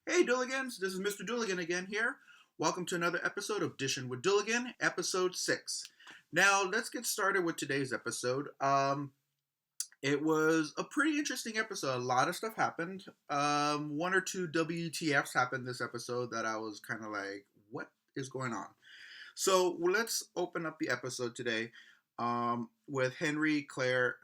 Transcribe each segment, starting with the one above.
Hey, DOOLigans, this is Mr. DOOLigan again here. Welcome to another episode of Dishin with DOOLigan, episode 6. Now, let's get started with today's episode. It was a pretty interesting episode. A lot of stuff happened. One or two WTFs happened this episode that I was kind of like, what is going on? So, let's open up the episode today with Henry, Claire,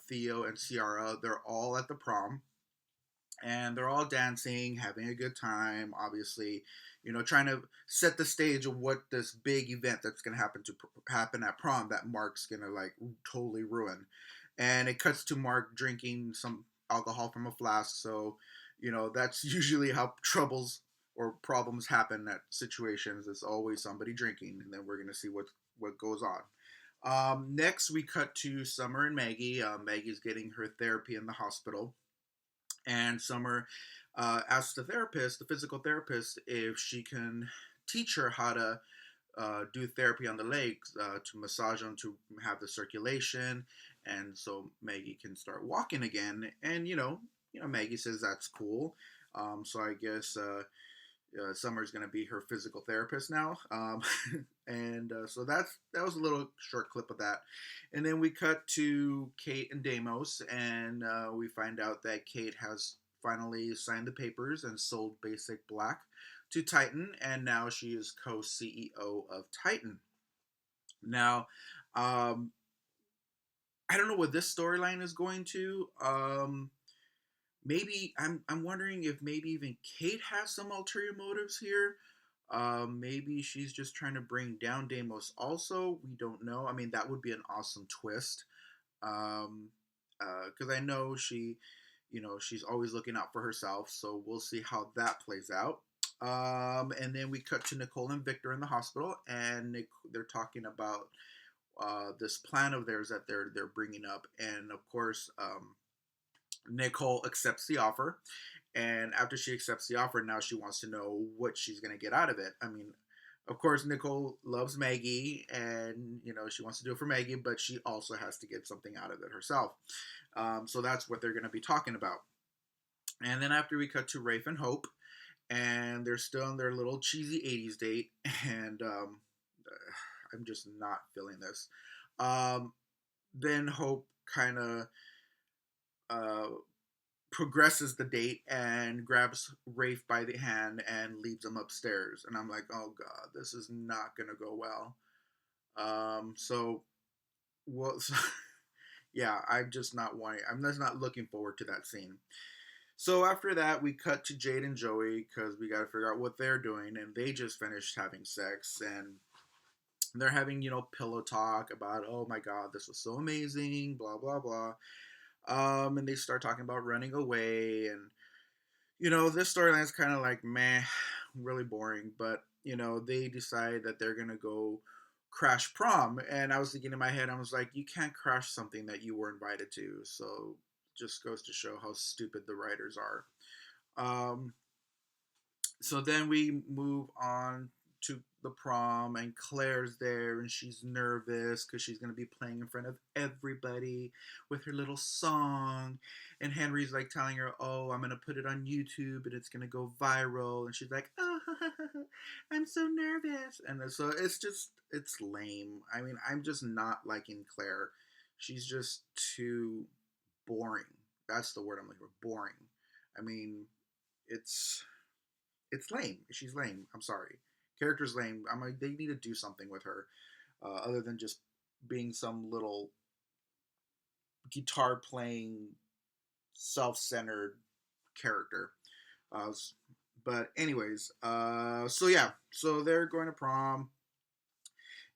Theo, and Ciara. They're all at the prom and they're all dancing, having a good time. Obviously, trying to set the stage of what this big event that's going to happen at prom that Mark's going to like totally ruin. And it cuts to Mark drinking some alcohol from a flask. So, that's usually how troubles or problems happen at situations. It's always somebody drinking, and then we're going to see what goes on. Next, we cut to Summer and Maggie. Maggie's getting her therapy in the hospital, and Summer asks the physical therapist, if she can teach her how to do therapy on the legs, to massage them, to have the circulation, and so Maggie can start walking again. And Maggie says that's cool. So I guess Summer's gonna be her physical therapist now. And so that was a little short clip of that, and then we cut to Kate and Deimos, and we find out that Kate has finally signed the papers and sold Basic Black to Titan, and now she is co-CEO of Titan. Now, um, I don't know what this storyline is going to. Maybe I'm wondering if maybe even Kate has some ulterior motives here. Maybe she's just trying to bring down Deimos. Also, we don't know. I mean, that would be an awesome twist. Um, because I know she's always looking out for herself. So we'll see how that plays out. And then we cut to Nicole and Victor in the hospital, and they're talking about this plan of theirs that they're bringing up, and of course, Nicole accepts the offer, and after she accepts the offer, now she wants to know what she's going to get out of it. I mean, of course, Nicole loves Maggie, and she wants to do it for Maggie, but she also has to get something out of it herself. So that's what they're going to be talking about. And then after we cut to Rafe and Hope, and they're still on their little cheesy '80s date, and I'm just not feeling this. Um, then Hope kind of uh, progresses the date and grabs Rafe by the hand and leads him upstairs. And I'm like, oh god, this is not gonna go well. So well, so, yeah, I'm just not wanting. I'm just not looking forward to that scene. So after that, we cut to Jade and Joey because we got to figure out what they're doing, and they just finished having sex, and they're having pillow talk about, oh my god, this was so amazing, blah blah blah. And they start talking about running away, and this storyline is kind of like meh, really boring. But they decide that they're gonna go crash prom, and I was thinking in my head, I was like, you can't crash something that you were invited to. So just goes to show how stupid the writers are. Um, so then we move on to the prom, and Claire's there, and she's nervous because she's going to be playing in front of everybody with her little song. And Henry's like telling her, oh, I'm going to put it on YouTube and it's going to go viral. And she's like, oh, I'm so nervous. And so it's lame. I mean, I'm just not liking Claire. She's just too boring. That's the word I'm looking for, boring. I mean, it's it's lame. She's lame. I'm sorry. Character's lame. I'm like, they need to do something with her, other than just being some little guitar playing, self centered character. Uh, but anyways, so yeah, so they're going to prom,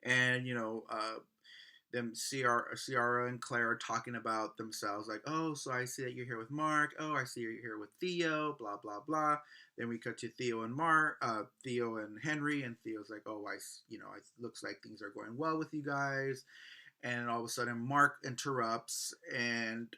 and them Ciara and Claire are talking about themselves, like, oh, so I see that you're here with Mark. Oh, I see you're here with Theo. Blah blah blah. Then we cut to Theo and Henry, and Theo's like, oh, it looks like things are going well with you guys. And all of a sudden, Mark interrupts, and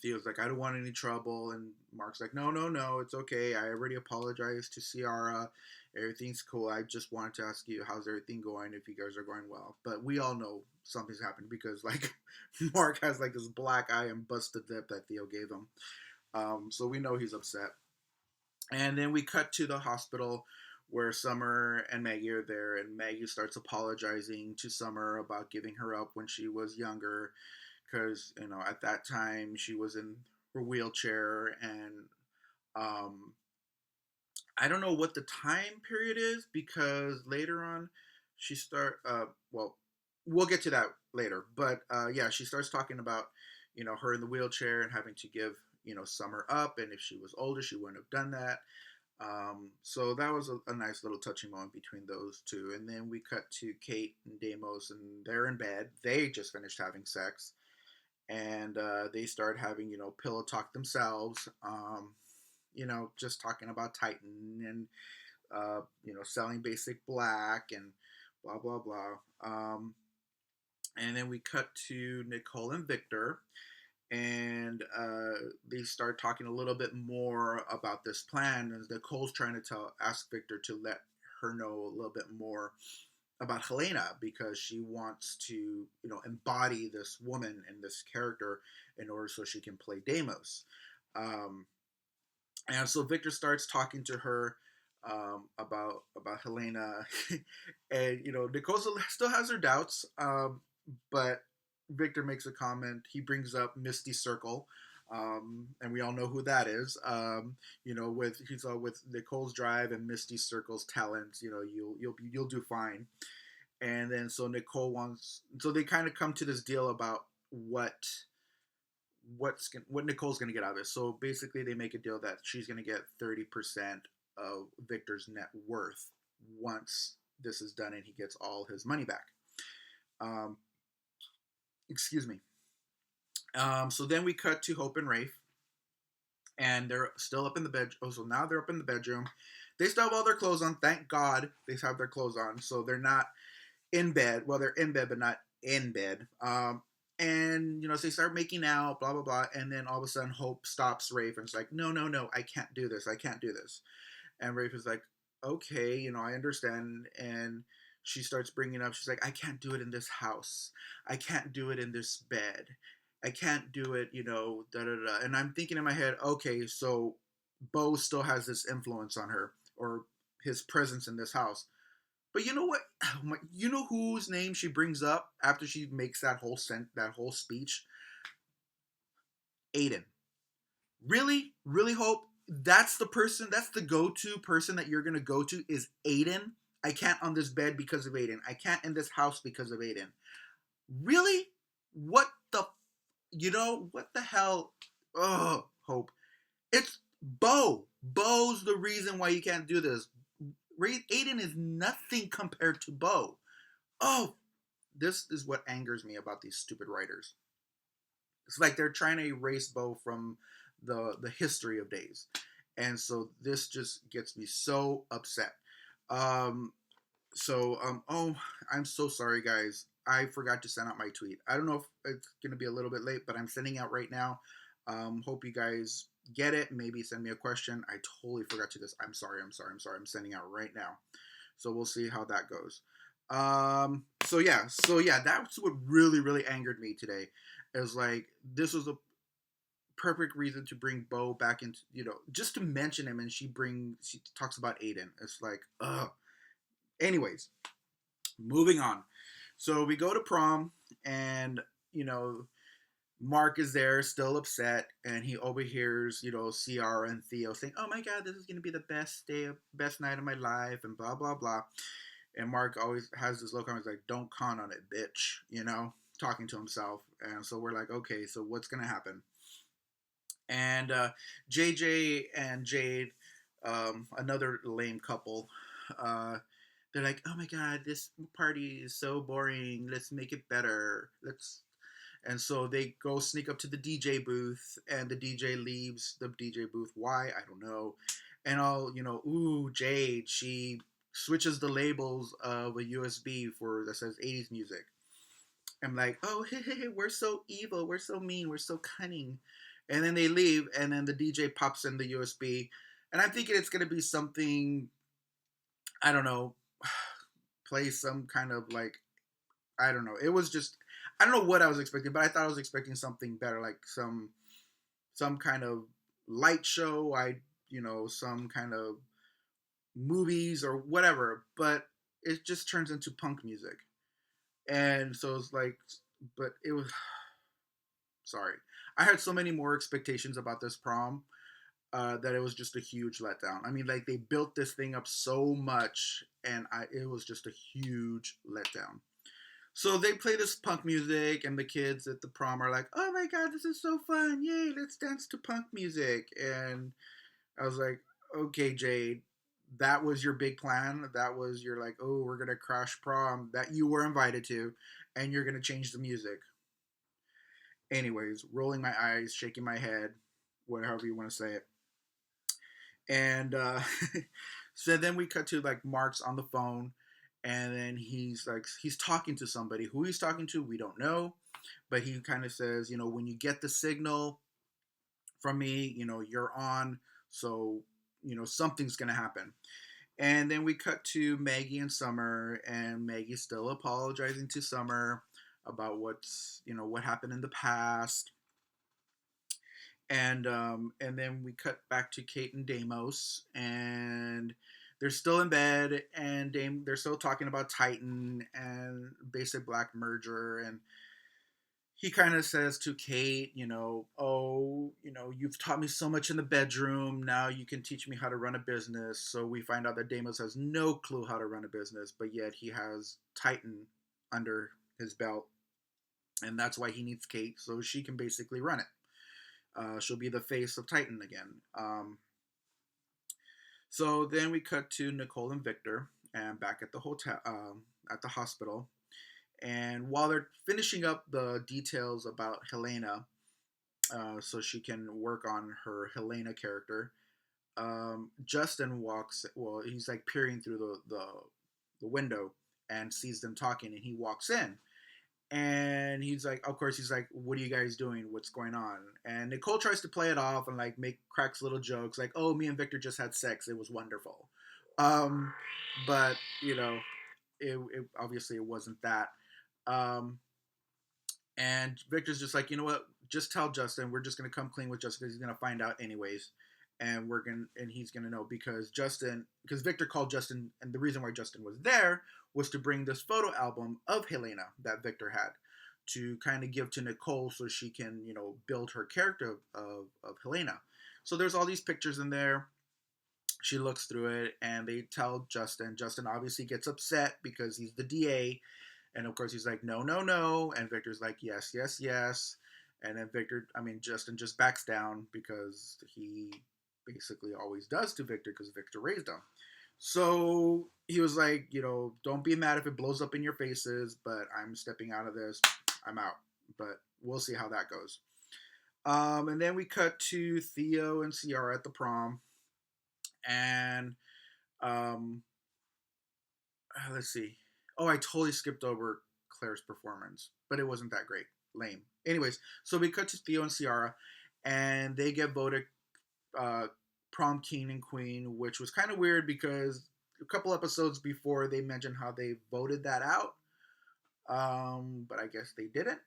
Theo's like, I don't want any trouble, and Mark's like, no, no, no, it's okay. I already apologized to Ciara. Everything's cool. I just wanted to ask you, how's everything going? If you guys are going well, but we all know something's happened because like Mark has like this black eye and busted lip that Theo gave him. So we know he's upset. And then we cut to the hospital where Summer and Maggie are there, and Maggie starts apologizing to Summer about giving her up when she was younger, because at that time she was in her wheelchair, and um, I don't know what the time period is because later on she start well we'll get to that later, but yeah, she starts talking about her in the wheelchair and having to give Summer up, and if she was older she wouldn't have done that. So that was a nice little touching moment between those two, and then we cut to Kate and Deimos, and they're in bed. They just finished having sex, and they start having pillow talk themselves. Just talking about Titan and selling basic black and blah blah blah. And then we cut to Nicole and Victor, and they start talking a little bit more about this plan. And Nicole's trying to ask Victor to let her know a little bit more about Helena, because she wants to embody this woman and this character in order so she can play Deimos. And so Victor starts talking to her about Helena, and Nicole still has her doubts, but Victor makes a comment. He brings up Misty Circle, and we all know who that is. With Nicole's drive and Misty Circle's talents, you'll do fine. And then so they kind of come to this deal about what Nicole's going to get out of this. So basically, they make a deal that she's going to get 30% of Victor's net worth once this is done and he gets all his money back. Excuse me. So then we cut to Hope and Rafe, and they're still up in the bed. Oh, so now they're up in the bedroom. They still have all their clothes on. Thank God they have their clothes on, so they're not in bed. Well, they're in bed, but not in bed. And so they start making out, blah blah blah, and then all of a sudden Hope stops Rafe and is like, no, I can't do this, and Rafe is like, okay, I understand. And she starts bringing up, she's like, I can't do it in this house, I can't do it in this bed, I can't do it, da da da. And I'm thinking in my head, okay, so Bo still has this influence on her, or his presence in this house. But you know what? You know whose name she brings up after she makes that whole speech? Aiden. Really, really, Hope that's the person. That's the go-to person that you're gonna go to is Aiden. I can't on this bed because of Aiden. I can't in this house because of Aiden. Really? What the? What the hell? Oh, Hope. It's Bo. Bo's the reason why you can't do this. Aiden is nothing compared to Bo. Oh, this is what angers me about these stupid writers. It's like they're trying to erase Bo from the history of Days, and so this just gets me so upset. Um, oh, I'm so sorry, guys. I forgot to send out my tweet. I don't know if it's gonna be a little bit late, but I'm sending out right now. Hope you guys get it. Maybe send me a question. I totally forgot to this. I'm sorry. I'm sending out right now. So we'll see how that goes. So yeah, that's what really, really angered me today. Is like this was a perfect reason to bring Bo back into, just to mention him, and she talks about Aiden. It's like, ugh. Anyways, moving on. So we go to prom, and Mark is there, still upset, and he overhears, Ciara and Theo saying, "Oh my God, this is gonna be the best night of my life," and blah blah blah. And Mark always has this look on. He's like, "Don't con on it, bitch," talking to himself. And so we're like, okay, so what's gonna happen? And JJ and Jade, another lame couple, they're like, "Oh my God, this party is so boring. Let's make it better. Let's." And so they go sneak up to the DJ booth, and the DJ leaves the DJ booth. Why? I don't know. And ooh, Jade, she switches the labels of a USB that says 80s music. I'm like, oh, hey, we're so evil, we're so mean, we're so cunning. And then they leave, and then the DJ pops in the USB, and I'm thinking it's gonna be something, I don't know, play some kind of like, I don't know. It was just, I don't know what I was expecting, but I thought I was expecting something better, like some kind of light show, some kind of movies or whatever, but it just turns into punk music. And so it's like, but it was, sorry. I had so many more expectations about this prom that it was just a huge letdown. I mean, like they built this thing up so much, and it was just a huge letdown. So they play this punk music, and the kids at the prom are like, "Oh my god, this is so fun! Yay, let's dance to punk music!" And I was like, "Okay, Jade, that was your big plan. That was your like, oh, we're gonna crash prom that you were invited to, and you're gonna change the music." Anyways, rolling my eyes, shaking my head, whatever you want to say it. And so then we cut to like Mark's on the phone, and then he's talking to somebody. Who he's talking to, we don't know, but he kind of says, when you get the signal from me, you're on. So something's gonna happen. And then we cut to Maggie and Summer, and Maggie's still apologizing to Summer about what happened in the past. And then we cut back to Kate and Deimos, and they're still in bed, and they're still talking about Titan and basic black merger, and he kind of says to Kate, oh, you've taught me so much in the bedroom. Now you can teach me how to run a business. So we find out that Deimos has no clue how to run a business, but yet he has Titan under his belt, and that's why he needs Kate, so she can basically run it. She'll be the face of Titan again. So then we cut to Nicole and Victor, and back at the hotel, at the hospital. And while they're finishing up the details about Helena, so she can work on her Helena character, Justin walks. Well, he's like peering through the window and sees them talking, and he walks in. And he's like, of course, he's like, "What are you guys doing? What's going on?" And Nicole tries to play it off and like cracks little jokes, like, "Oh, me and Victor just had sex. It was wonderful." Um, but it obviously it wasn't that. Um, and Victor's just like, you know what? Just tell Justin. We're just gonna come clean with Justin because he's gonna find out anyways, and he's gonna know because Victor called Justin, and the reason why Justin was there was to bring this photo album of Helena that Victor had to kind of give to Nicole so she can build her character of Helena. So there's all these pictures in there. She looks through it, and they tell Justin. Justin obviously gets upset because he's the DA, and of course he's like, "No, no, no," and Victor's like, "Yes, yes, yes." And then Justin just backs down because he basically always does to Victor because Victor raised him. So he was like, "Don't be mad if it blows up in your faces, but I'm stepping out of this. I'm out." But we'll see how that goes. And then we cut to Theo and Ciara at the prom, and um, let's see. Oh, I totally skipped over Claire's performance, but it wasn't that great. Lame. Anyways, so we cut to Theo and Ciara, and they get voted uh, prom king and queen, which was kind of weird because a couple episodes before they mentioned how they voted that out. But I guess they didn't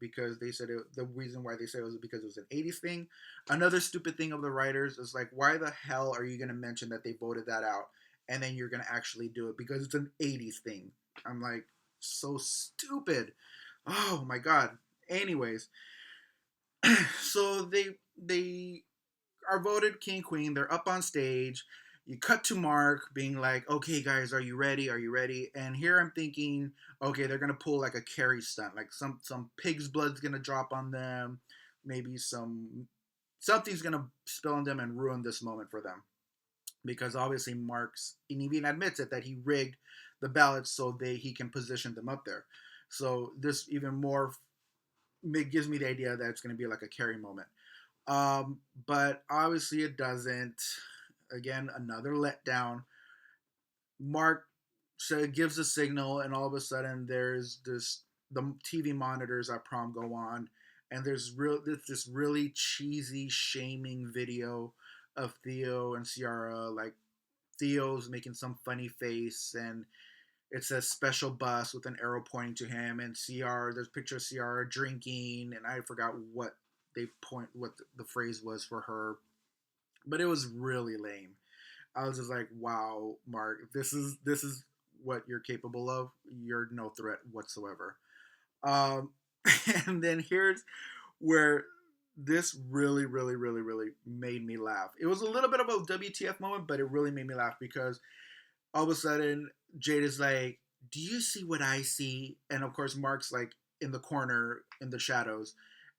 because they said the reason why they said it was because it was an 80s thing. Another stupid thing of the writers is like, why the hell are you going to mention that they voted that out and then you're going to actually do it because it's an 80s thing? I'm like, so stupid. Oh my god. Anyways, so they are voted king queen. They're up on stage. You cut to Mark being like, "Okay, guys, are you ready? Are you ready?" And here I'm thinking, okay, they're gonna pull like a Carrie stunt, like some pig's blood's gonna drop on them, maybe something's gonna spill on them and ruin this moment for them, because obviously Mark's and even admits it that he rigged the ballots so he can position them up there. So this even more gives me the idea that it's gonna be like a Carrie moment. But obviously it doesn't. Again, another letdown. Mark gives a signal, and all of a sudden there's the TV monitors at prom go on, and there's this really cheesy shaming video of Theo and Ciara. Like Theo's making some funny face, and it says special bus with an arrow pointing to him, and Ciara. There's a picture of Ciara drinking, and I forgot what the phrase was for her. but it was really lame. I was just like, wow, Mark, this is what you're capable of. You're no threat whatsoever. Um, and then here's where this really, really, really, really made me laugh. It was a little bit of a WTF moment, but it really made me laugh because all of a sudden Jade is like, "Do you see what I see?" And of course, Mark's like in the corner in the shadows,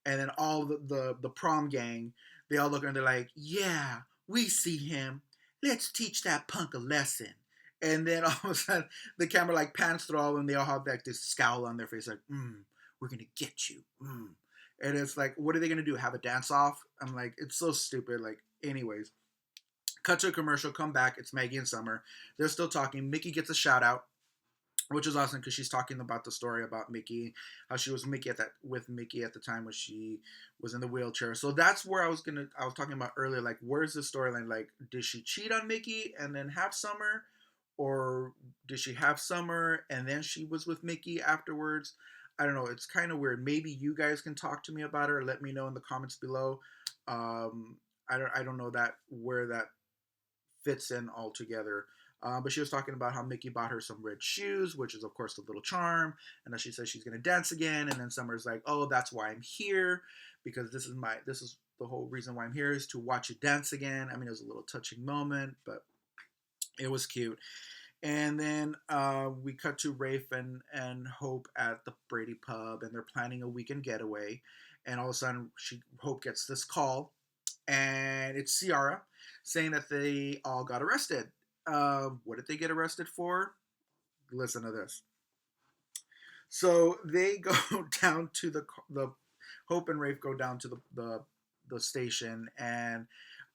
and then all the prom gang, they all look and they're like, "Yeah, we see him. Let's teach that punk a lesson." And then all of a sudden, the camera like pans through all, and they all have like this scowl on their face, like, "We're gonna get you." And it's like, what are they gonna do? Have a dance off? I'm like, it's so stupid. Like, anyways, cut to a commercial, come back. It's Maggie and Summer. They're still talking. Mickey gets a shout out, which is awesome because she's talking about the story about Mickey, how she was Mickey at that with Mickey at the time when she was in the wheelchair. So that's where I was talking about earlier. Like, where's the storyline? Like, did she cheat on Mickey and then have Summer, or did she have Summer and then she was with Mickey afterwards? I don't know. It's kind of weird. Maybe you guys can talk to me about it or let me know in the comments below. I don't know that where that fits in all together. But she was talking about how Mickey bought her some red shoes, which is of course the little charm, and then she says she's gonna dance again. And then Summer's like, "Oh, that's why I'm here, because this is the whole reason why I'm here is to watch you dance again." I mean, it was a little touching moment, but it was cute. And then we cut to Rafe and Hope at the Brady pub, and they're planning a weekend getaway. And all of a sudden, Hope gets this call, and it's Ciara saying that they all got arrested. What did they get arrested for? Listen to this. So they go down to the Hope and Rafe go down to the station, and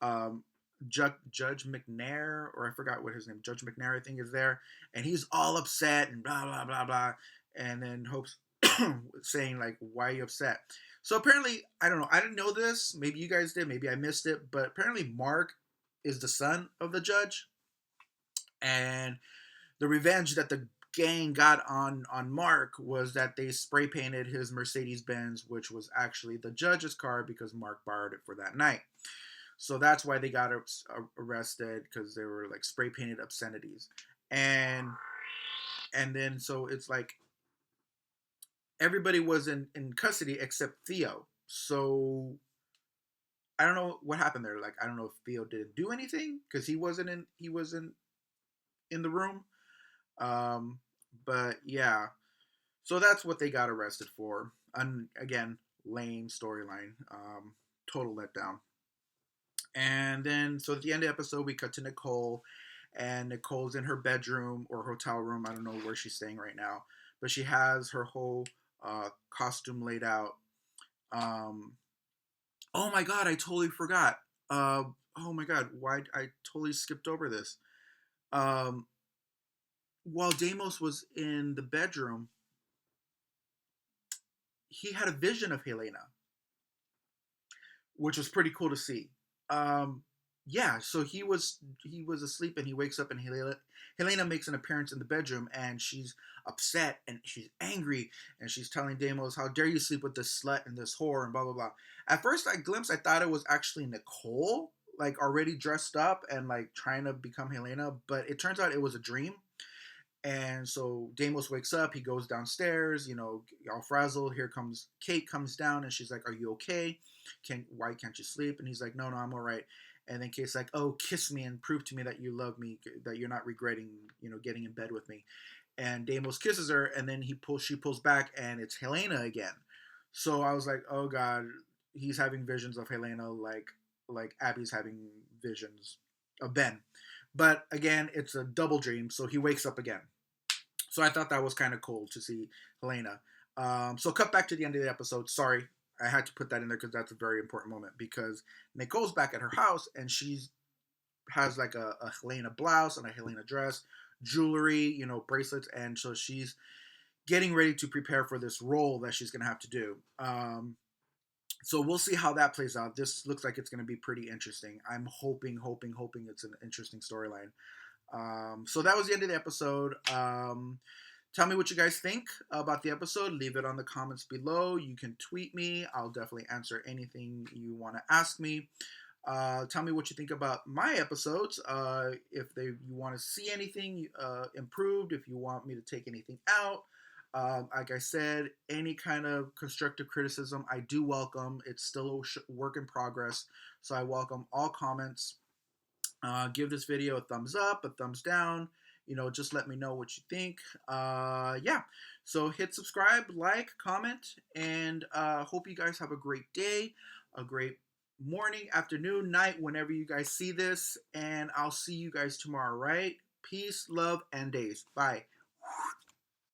um, Judge McNair, or I forgot what his name, Judge McNair, I think, is there, and he's all upset and blah blah blah blah, and then Hope's saying like, "Why are you upset?" So apparently, I don't know. I didn't know this. Maybe you guys did. Maybe I missed it. But apparently, Mark is the son of the judge, and the revenge that the gang got on Mark was that they spray painted his Mercedes Benz, which was actually the judge's car because Mark borrowed it for that night. So that's why they got arrested, because they were like spray painted obscenities, and then so it's like everybody was in custody except Theo. So I don't know what happened there. Like, I don't know if Theo didn't do anything because he wasn't in the room. Um, but yeah, so that's what they got arrested for. And again, lame storyline. Total letdown. And then, so at the end of the episode, we cut to Nicole, and Nicole's in her bedroom or hotel room. I don't know where she's staying right now, but she has her whole costume laid out. Um, oh my god, I totally forgot. Oh my god, why I totally skipped over this. Um, while Damos was in the bedroom, he had a vision of Helena, which was pretty cool to see. Um, yeah, so he was asleep and he wakes up, and Helena makes an appearance in the bedroom, and she's upset and she's angry, and she's telling Damos, "How dare you sleep with this slut and this whore," and blah blah blah. At first, I thought it was actually Nicole, like already dressed up and like trying to become Helena, but it turns out it was a dream. And so Damos wakes up, he goes downstairs, all frazzled. Here comes Kate, comes down, and she's like, "Are you okay? Why can't you sleep?" And he's like, "No, no, I'm all right." And then Kate's like, "Oh, kiss me and prove to me that you love me, that you're not regretting, getting in bed with me." And Damos kisses her, and then she pulls back, and it's Helena again. So I was like, "Oh God, he's having visions of Helena, like Abby's having visions of Ben." But again, it's a double dream, so he wakes up again. So I thought that was kind of cool to see Helena. So cut back to the end of the episode. Sorry, I had to put that in there because that's a very important moment. Because Nicole's back at her house, and she has like a Helena blouse and a Helena dress, jewelry, bracelets, and so she's getting ready to prepare for this role that she's gonna have to do. So we'll see how that plays out. This looks like it's going to be pretty interesting. I'm hoping it's an interesting storyline. So that was the end of the episode. Tell me what you guys think about the episode. Leave it on the comments below. You can tweet me. I'll definitely answer anything you want to ask me. Tell me what you think about my episodes. If you want to see anything improved, if you want me to take anything out. Like I said, any kind of constructive criticism I do welcome. It's still a work in progress, so I welcome all comments. Give this video a thumbs up, a thumbs down. Just let me know what you think. Yeah, so hit subscribe, like, comment, and hope you guys have a great day, a great morning, afternoon, night, whenever you guys see this. And I'll see you guys tomorrow, right? Peace, love, and days. Bye.